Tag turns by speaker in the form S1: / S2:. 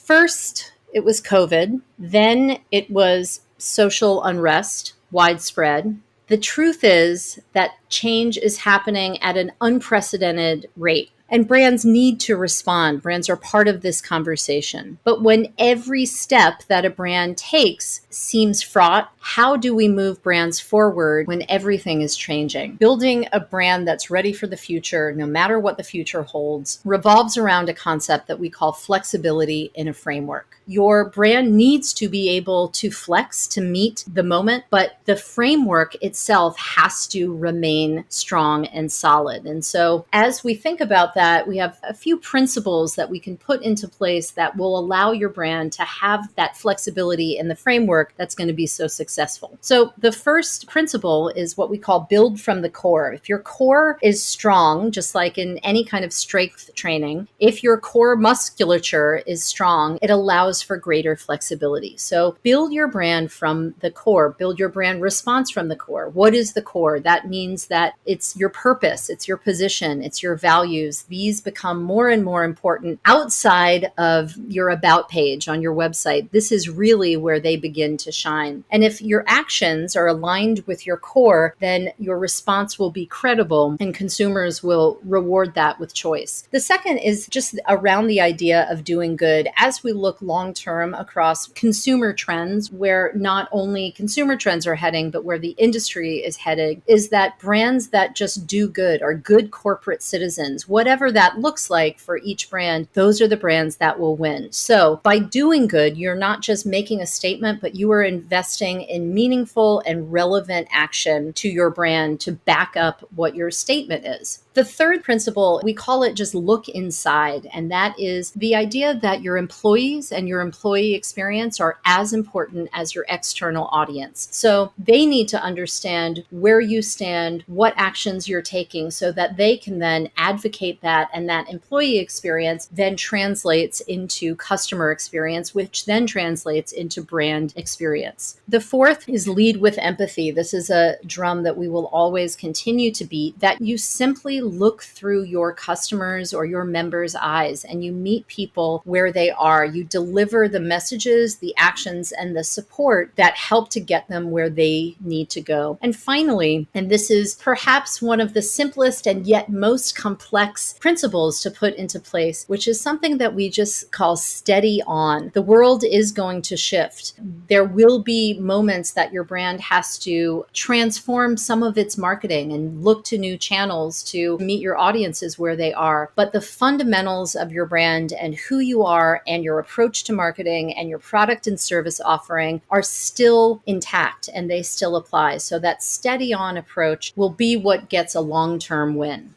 S1: First, it was COVID. Then it was social unrest, widespread. The truth is that change is happening at an unprecedented rate. And brands need to respond. Brands are part of this conversation. But when every step that a brand takes seems fraught, how do we move brands forward when everything is changing? Building a brand that's ready for the future, no matter what the future holds, revolves around a concept that we call flexibility in a framework. Your brand needs to be able to flex to meet the moment, but the framework itself has to remain strong and solid. And so as we think about that, we have a few principles that we can put into place that will allow your brand to have that flexibility in the framework that's going to be so successful. So the first principle is what we call build from the core. If your core is strong, just like in any kind of strength training, if your core musculature is strong, it allows for greater flexibility. So build your brand from the core, build your brand response from the core. What is the core? That means that it's your purpose, it's your position, it's your values. These become more and more important outside of your about page on your website. This is really where they begin to shine. And if your actions are aligned with your core, then your response will be credible and consumers will reward that with choice. The second is just around the idea of doing good. As we look long term across consumer trends, where not only consumer trends are heading, but where the industry is headed, is that brands that just do good are good corporate citizens. Whatever that looks like for each brand, those are the brands that will win. So by doing good, you're not just making a statement, but you are investing in meaningful and relevant action to your brand to back up what your statement is. The third principle, we call it just look inside. And that is the idea that your employees and your employee experience are as important as your external audience. So they need to understand where you stand, what actions you're taking, so that they can then advocate that, and that employee experience then translates into customer experience, which then translates into brand experience. The fourth is lead with empathy. This is a drum that we will always continue to beat, that you simply look through your customers or your members' eyes and you meet people where they are. You deliver the messages, the actions, and the support that help to get them where they need to go. And finally, and this is perhaps one of the simplest and yet most complex principles to put into place, which is something that we just call steady on. The world is going to shift. There will be moments that your brand has to transform some of its marketing and look to new channels to meet your audiences where they are. But the fundamentals of your brand and who you are and your approach to marketing and your product and service offering are still intact and they still apply. So that steady on approach will be what gets a long-term win.